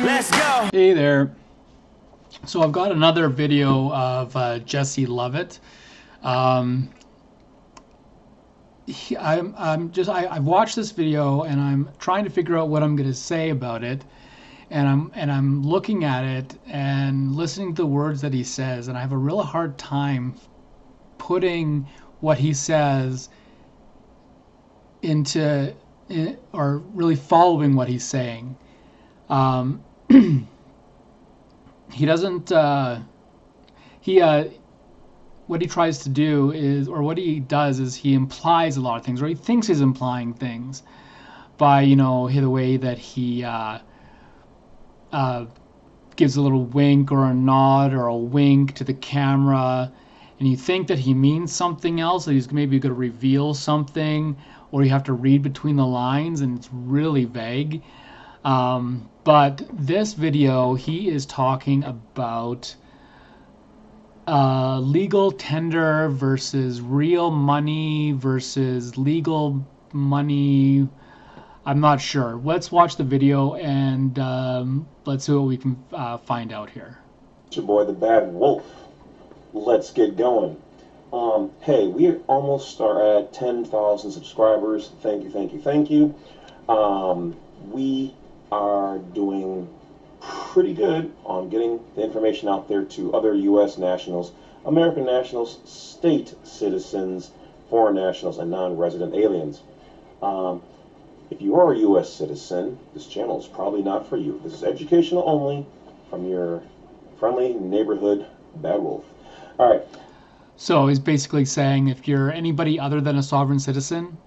Let's go. Hey there. So I've got another video of Jesse Lovett. I've watched this video and I'm trying to figure out what I'm going to say about it, and I'm looking at it and listening to the words that he says, and I have a real hard time putting what he says or really following what he's saying. He doesn't. What he tries to do is, or what he does is, he implies a lot of things, or he thinks he's implying things by, the way that he gives a little wink or a nod or a wink to the camera, and you think that he means something else, that he's maybe going to reveal something, or you have to read between the lines, and it's really vague. But this video, he is talking about legal tender versus real money versus legal money. I'm not sure. Let's watch the video and let's see what we can find out here. It's your boy, the Bad Wolf. Let's get going. Hey, we almost are at 10,000 subscribers. Thank you. We are doing pretty good on getting the information out there to other U.S. nationals, American nationals, state citizens, foreign nationals, and non-resident aliens. If you are a U.S. citizen, this channel is probably not for you. This is educational only from your friendly neighborhood Bad Wolf. All right. So he's basically saying if you're anybody other than a sovereign citizen,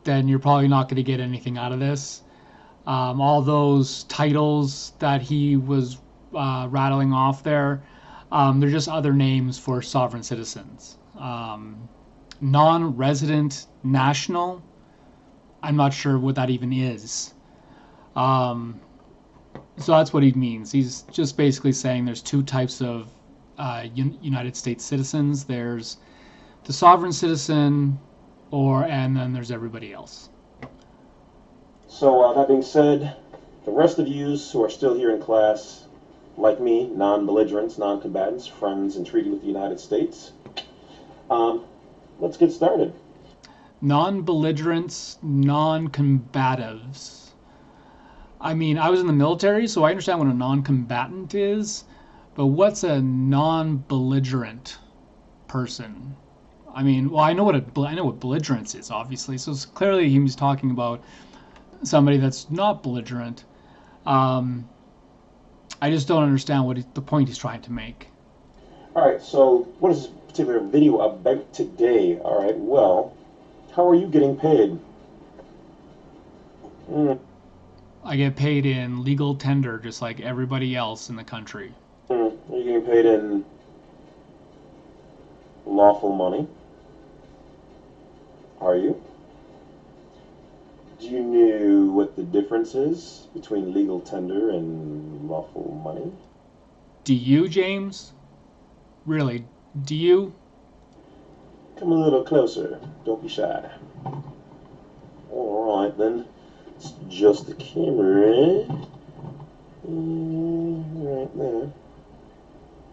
then you're probably not going to get anything out of this. All those titles that he was rattling off there, they're just other names for sovereign citizens. Non-resident national, I'm not sure what that even is. So that's what he means. He's just basically saying there's two types of United States citizens. There's the sovereign citizen, and then there's everybody else. So that being said, the rest of yous who are still here in class, like me, non-belligerents, non-combatants, friends in treaty with the United States, let's get started. Non-belligerents, non-combatives. I mean, I was in the military, so I understand what a non-combatant is, but what's a non-belligerent person? I mean, well, I know what belligerence is, obviously. So clearly he was talking about somebody that's not belligerent. I just don't understand the point he's trying to make. All right, so what is this particular video about today? All right, well, how are you getting paid? I get paid in legal tender just like everybody else in the country. Are you getting paid in lawful money? Are you? Do you know what the difference is between legal tender and lawful money? Do you, James? Really, do you? Come a little closer. Don't be shy. Alright then. Let's adjust the camera. Right there.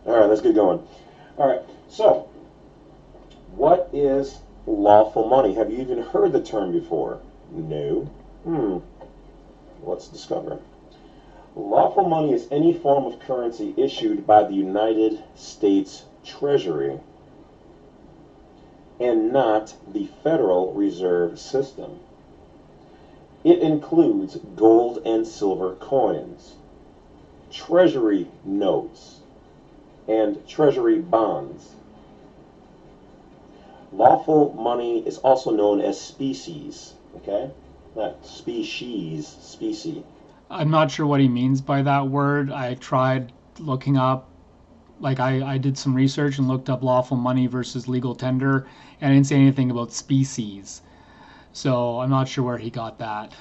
Alright, let's get going. Alright, so what is lawful money? Have you even heard the term before? No. Let's discover. Lawful money is any form of currency issued by the United States Treasury and not the Federal Reserve System. It includes gold and silver coins, Treasury notes, and Treasury bonds. Lawful money is also known as species. Okay? Not species, specie. I'm not sure what he means by that word. I tried looking up, I did some research and looked up lawful money versus legal tender, and I didn't say anything about species. So I'm not sure where he got that.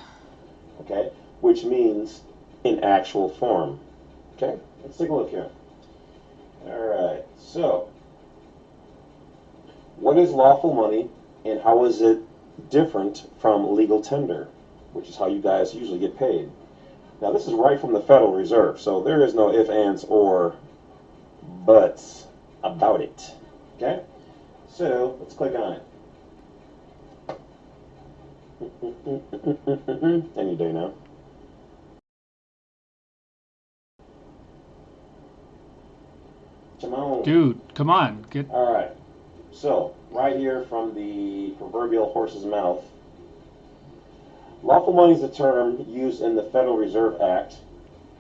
Okay? Which means in actual form. Okay? Let's take a look here. Alright, so what is lawful money and how is it different from legal tender? which is how you guys usually get paid. Now, this is right from the Federal Reserve, so there is no ifs, ands, or buts about it. Okay? So, let's click on it. Any day now. Come on. Dude, come on. Get. All right. So, right here from the proverbial horse's mouth, lawful money is a term used in the Federal Reserve Act.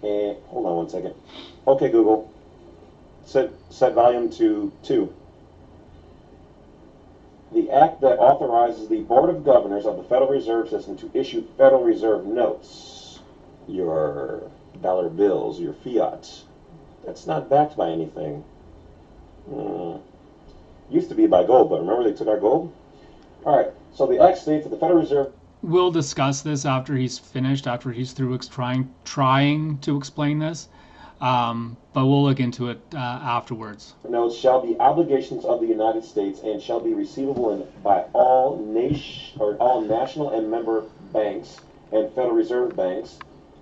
And hold on one second. Okay, Google. Set volume to 2. The act that authorizes the Board of Governors of the Federal Reserve System to issue Federal Reserve notes, your dollar bills, your fiat. That's not backed by anything. Used to be by gold, but remember they took our gold? All right, so the act states that the Federal Reserve... We'll discuss this after he's finished, after he's through trying to explain this. But we'll look into it afterwards. Notes shall be obligations of the United States and shall be receivable by all national and member banks and Federal Reserve banks,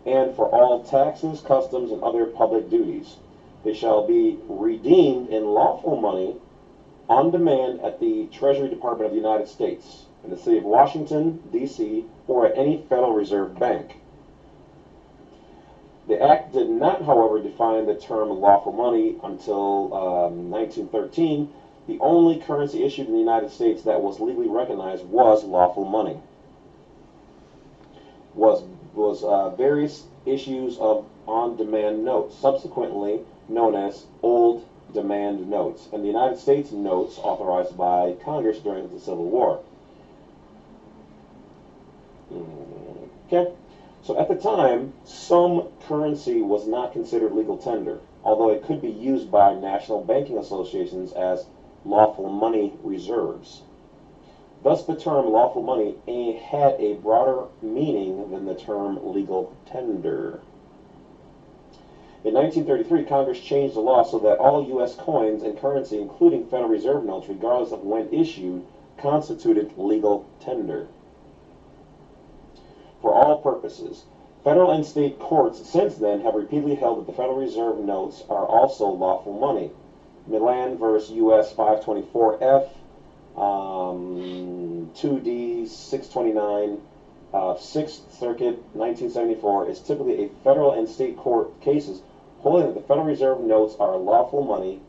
and for all taxes, customs, and other public duties. They shall be redeemed in lawful money on demand at the Treasury Department of the United States, in the city of Washington, D.C., or at any Federal Reserve bank. The Act did not, however, define the term lawful money until 1913. The only currency issued in the United States that was legally recognized was lawful money. Was various issues of on-demand notes, subsequently known as old demand notes, and the United States notes authorized by Congress during the Civil War. Okay. So at the time, some currency was not considered legal tender, although it could be used by national banking associations as lawful money reserves. Thus, the term lawful money had a broader meaning than the term legal tender. In 1933, Congress changed the law so that all U.S. coins and currency, including Federal Reserve notes, regardless of when issued, constituted legal tender. For all purposes, federal and state courts since then have repeatedly held that the Federal Reserve notes are also lawful money. Milan versus U.S. 524F, 2D 629, 6th Circuit 1974 is typically a federal and state court cases holding that the Federal Reserve notes are lawful money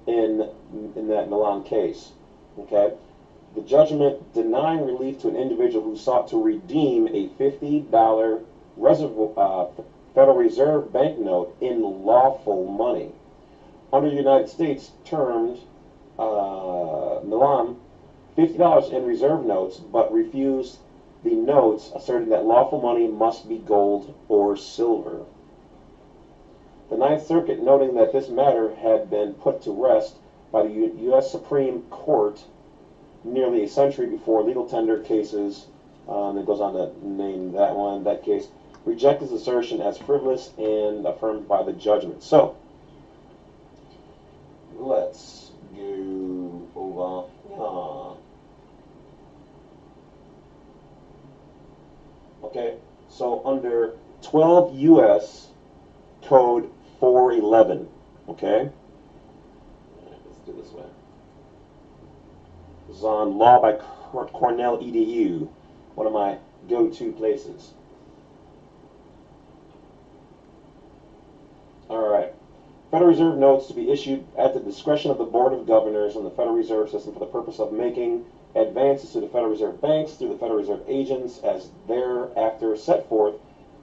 in that Milan case. Okay. The judgment denying relief to an individual who sought to redeem a $50 Federal Reserve banknote in lawful money. Under the United States terms, Milan, $50 in reserve notes, but refused the notes, asserting that lawful money must be gold or silver. The Ninth Circuit, noting that this matter had been put to rest by the U.S. Supreme Court nearly a century before legal tender cases, it goes on to name that case, reject his assertion as frivolous and affirmed by the judgment. So, let's go over here. Okay, so under 12 U.S. Code 411, okay? Let's do this way. This is on Law by Cornell EDU, one of my go-to places. All right. Federal Reserve notes to be issued at the discretion of the Board of Governors and the Federal Reserve System for the purpose of making advances to the Federal Reserve banks through the Federal Reserve agents as thereafter set forth,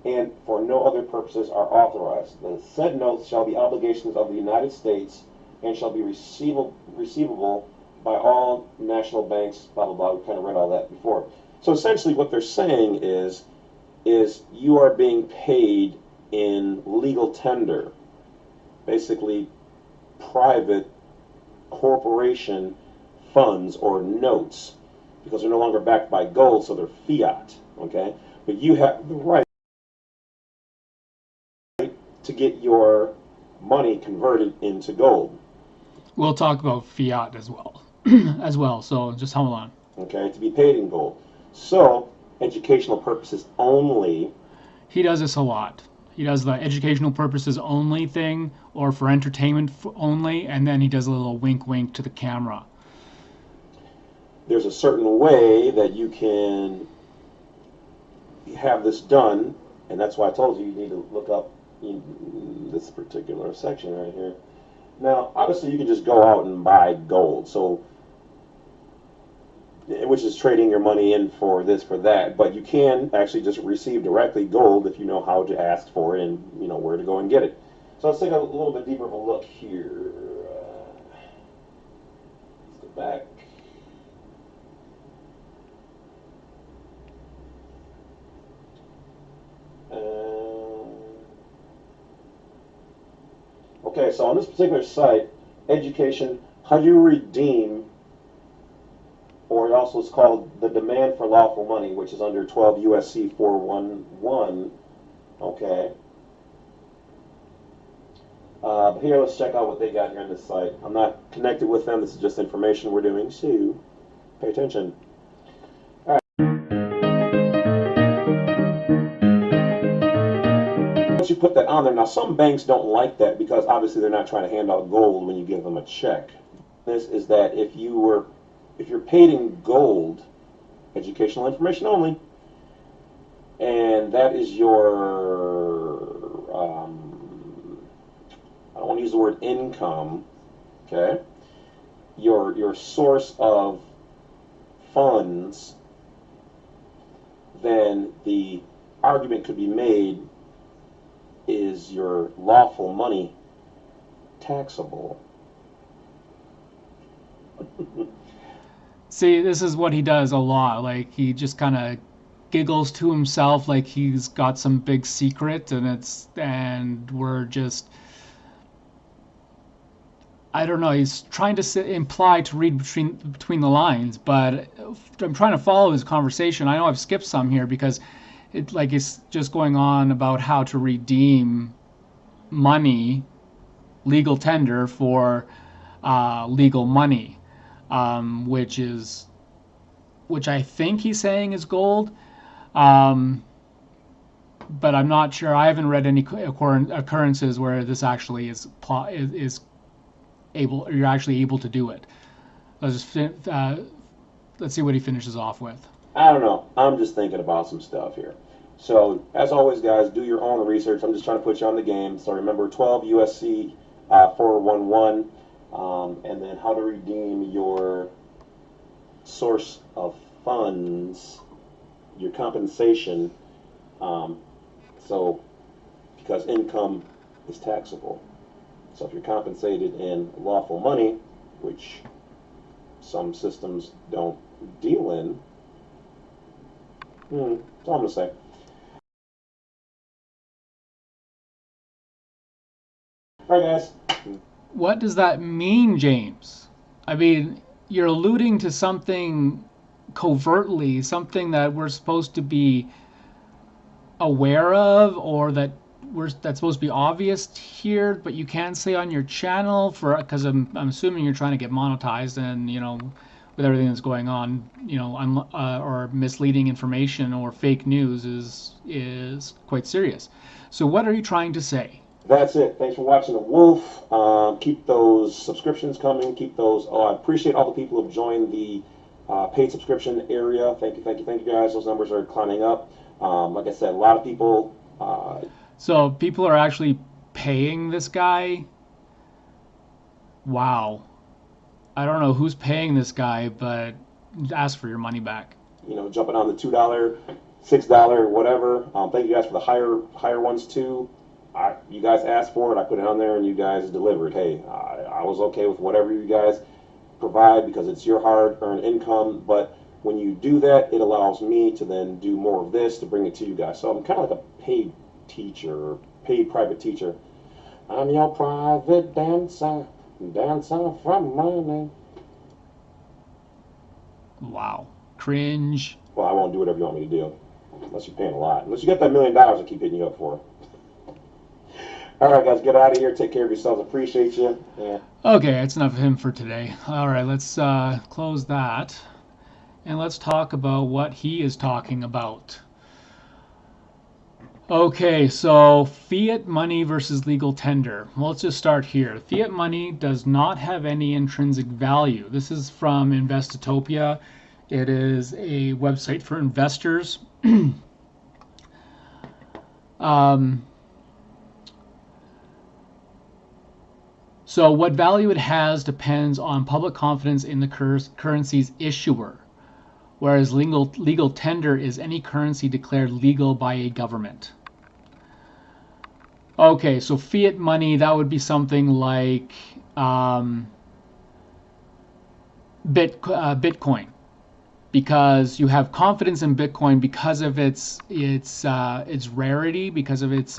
and for no other purposes are authorized. The said notes shall be obligations of the United States and shall be receivable by all national banks, blah, blah, blah. We kind of read all that before. So essentially what they're saying is you are being paid in legal tender, basically private corporation funds or notes, because they're no longer backed by gold, so they're fiat, okay? But you have the right to get your money converted into gold. We'll talk about fiat as well. So just hold on. Okay, to be paid in gold. So educational purposes only. He does this a lot. He does the educational purposes only thing, or for entertainment only, and then he does a little wink wink to the camera. There's a certain way that you can have this done, and that's why I told you need to look up this particular section right here. Now, obviously, you can just go out and buy gold, so which is trading your money in for this, for that. But you can actually just receive directly gold if you know how to ask for it and you know where to go and get it. So let's take a little bit deeper of a look here. Let's go back. Okay, so on this particular site, education, how do you redeem, or it also is called the demand for lawful money, which is under 12 USC 411. Okay. But here, let's check out what they got here on this site. I'm not connected with them. This is just information we're doing, so pay attention. You put that on there. Now, some banks don't like that because obviously they're not trying to hand out gold when you give them a check. This is that if you're paid in gold, educational information only, and that is your I don't want to use the word income, okay? Your source of funds, then the argument could be made, is your lawful money taxable? See, this is what he does a lot. Like, he just kind of giggles to himself like he's got some big secret, and we're just, I don't know, he's trying to imply to read between the lines, but I'm trying to follow his conversation. I know I've skipped some here because it's just going on about how to redeem money, legal tender for legal money, which I think he's saying is gold, but I'm not sure. I haven't read any occurrences where this actually is able. You're actually able to do it. Let's see what he finishes off with. I don't know. I'm just thinking about some stuff here. So, as always, guys, do your own research. I'm just trying to put you on the game. So remember, 12 USC 411, and then how to redeem your source of funds, your compensation. So, because income is taxable. So if you're compensated in lawful money, which some systems don't deal in, that's all I'm going to say. All right, guys. What does that mean, James? I mean, you're alluding to something covertly, something that we're supposed to be aware of, or that's supposed to be obvious here, but you can't say on your channel because I'm assuming you're trying to get monetized, and with everything that's going on, or misleading information or fake news is quite serious. So what are you trying to say? That's it. Thanks for watching The Wolf. Keep those subscriptions coming. Keep those. I appreciate all the people who have joined the paid subscription area. Thank you, guys. Those numbers are climbing up. Like I said, a lot of people. So people are actually paying this guy? Wow. I don't know who's paying this guy, but ask for your money back. Jumping on the $2, $6, whatever. Thank you guys for the higher ones too. You guys asked for it. I put it on there, and you guys delivered. Hey, I was okay with whatever you guys provide because it's your hard-earned income. But when you do that, it allows me to then do more of this to bring it to you guys. So I'm kind of like a paid teacher, paid private teacher. I'm your private dancer, dancer from money. Wow. Cringe. Well, I won't do whatever you want me to do, unless you're paying a lot. Unless you get that $1 million I keep hitting you up for. All right, guys, get out of here. Take care of yourselves. Appreciate you. Yeah. Okay, that's enough of him for today. All right, let's close that. and let's talk about what he is talking about. Okay, so fiat money versus legal tender. Well, let's just start here. Fiat money does not have any intrinsic value. This is from Investatopia. It is a website for investors. So what value it has depends on public confidence in the currency's issuer, whereas legal tender is any currency declared legal by a government. Okay, so fiat money, that would be something like Bitcoin, because you have confidence in Bitcoin because of its rarity, because of its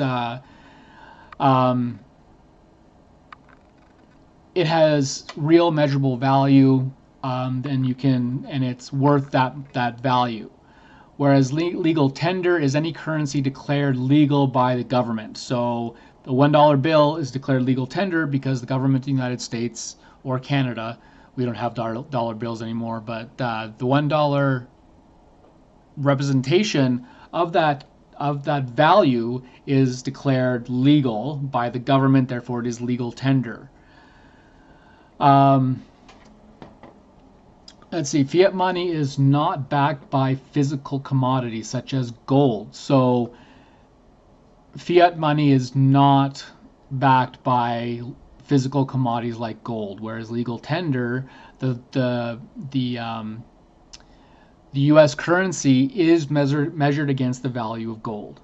it has real measurable value, and it's worth that value. Whereas legal tender is any currency declared legal by the government. So the $1 bill is declared legal tender because the government of the United States or Canada, we don't have dollar bills anymore, but the $1 representation of that value is declared legal by the government. Therefore, it is legal tender. Let's see, fiat money is not backed by physical commodities such as gold. So fiat money is not backed by physical commodities like gold, whereas legal tender, the U.S. currency is measured against the value of gold.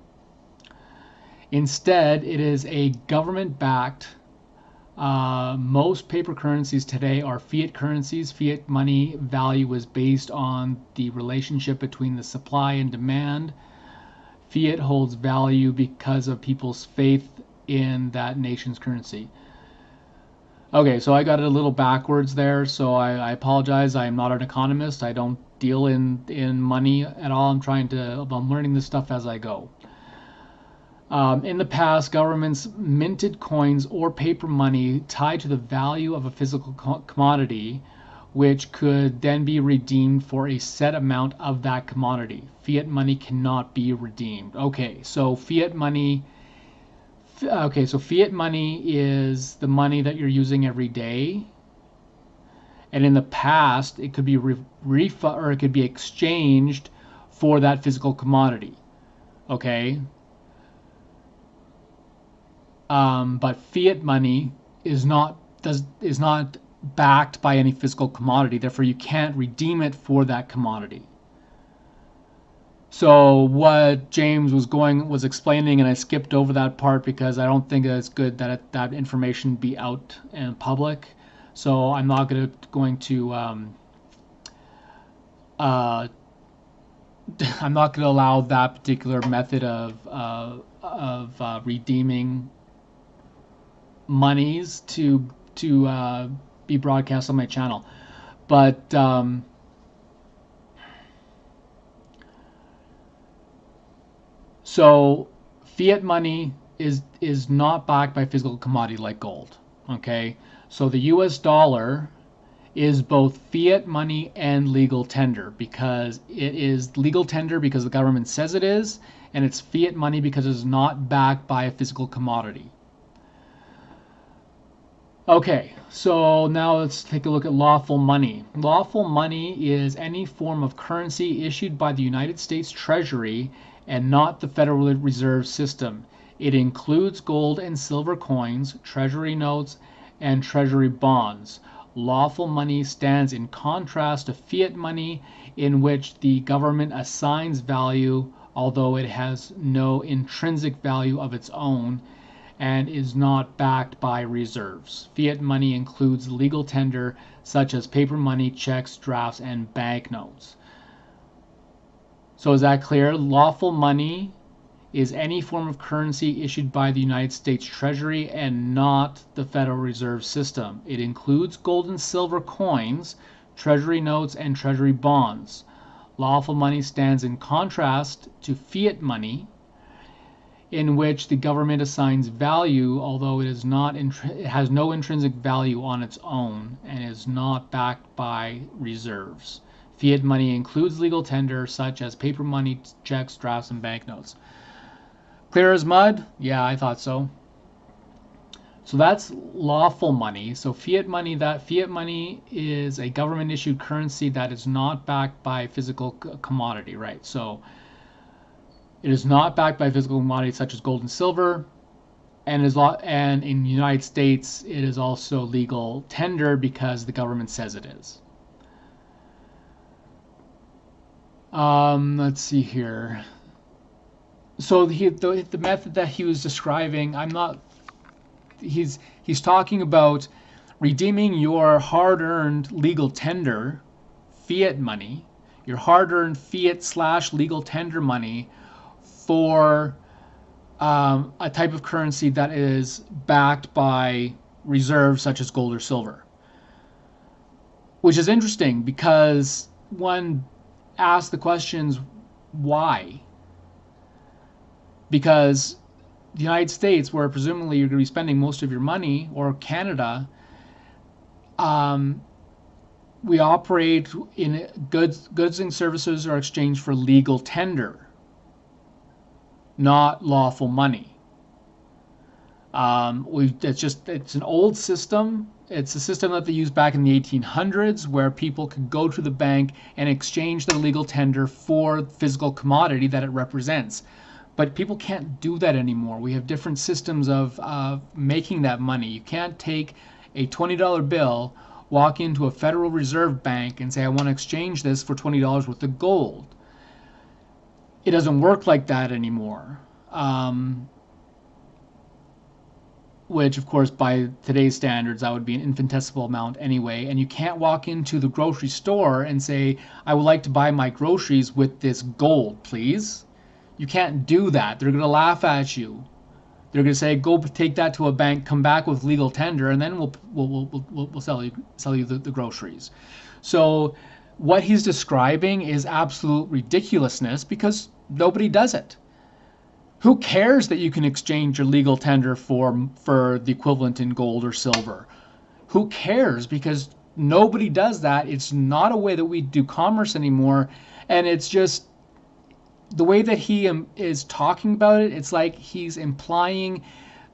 Instead, it is a government-backed. Most paper currencies today are fiat currencies. Fiat money value is based on the relationship between the supply and demand. Fiat holds value because of people's faith in that nation's currency. Okay, so I got it a little backwards there, so I apologize. I am not an economist. I don't deal in money at all. I'm learning this stuff as I go. In the past, governments minted coins or paper money tied to the value of a physical commodity, which could then be redeemed for a set amount of that commodity. Fiat money cannot be redeemed. Okay, so fiat money is the money that you're using every day. And in the past, it could be or it could be exchanged for that physical commodity. Okay. But fiat money is not backed by any physical commodity. Therefore, you can't redeem it for that commodity. So what James was explaining, and I skipped over that part because I don't think it's good that that information be out in public. So I'm not going to I'm not going to allow that particular method of redeeming monies to be broadcast on my channel. But so fiat money is not backed by physical commodity like gold. Okay, so the US dollar is both fiat money and legal tender, because it is legal tender because the government says it is, and it's fiat money because it's not backed by a physical commodity. Okay, so now let's take a look at lawful money. Lawful money is any form of currency issued by the United States Treasury and not the Federal Reserve System. It includes gold and silver coins, treasury notes, and treasury bonds. Lawful money stands in contrast to fiat money, in which the government assigns value, although it has no intrinsic value of its own, and is not backed by reserves. Fiat money includes legal tender, such as paper money, checks, drafts, and banknotes. So is that clear? Lawful money is any form of currency issued by the United States Treasury and not the Federal Reserve System. It includes gold and silver coins, treasury notes, and treasury bonds. Lawful money stands in contrast to fiat money, in which the government assigns value, although it has no intrinsic value on its own and is not backed by reserves. Fiat money includes legal tender such as paper money, checks, drafts, and banknotes. Clear as mud? Yeah, I thought so. So that's lawful money. So fiat money, that fiat money is a government issued currency that is not backed by physical commodity, right? So it is not backed by physical commodities such as gold and silver, and in the United States it is also legal tender because the government says it is. Let's see here. So the method that he was describing, he's talking about redeeming your hard-earned legal tender, fiat money, your hard-earned fiat / legal tender money for a type of currency that is backed by reserves such as gold or silver. Which is interesting because one asks the questions, why? Because the United States, where presumably you're going to be spending most of your money, or Canada, we operate in goods and services are exchanged for legal tender, not lawful money. It's an old system. It's a system that they used back in the 1800s, where people could go to the bank and exchange their legal tender for physical commodity that it represents. But people can't do that anymore. We have different systems of making that money. You can't take a $20 bill, walk into a Federal Reserve Bank and say, I want to exchange this for $20 worth of gold. It doesn't work like that anymore. Which, of course, by today's standards, that would be an infinitesimal amount anyway. And you can't walk into the grocery store and say, I would like to buy my groceries with this gold, please. You can't do that. They're going to laugh at you. They're going to say, go take that to a bank, come back with legal tender, and then we'll sell you the groceries. So what he's describing is absolute ridiculousness because nobody does it. Who cares that you can exchange your legal tender for the equivalent in gold or silver? Who cares? Because nobody does that. It's not a way that we do commerce anymore. And it's just the way that he is talking about it, it's like he's implying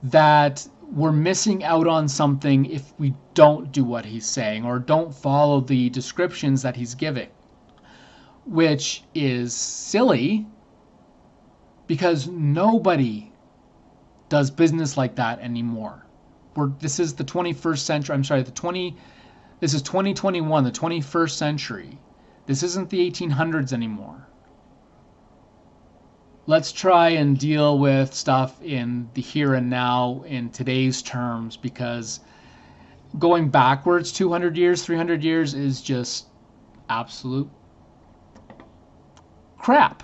that we're missing out on something if we don't do what he's saying or don't follow the descriptions that he's giving, which is silly because nobody does business like that anymore. This is the 21st century. This is 2021, the 21st century. This isn't the 1800s anymore. Let's try and deal with stuff in the here and now in today's terms, because going backwards 200 years, 300 years is just absolute crap.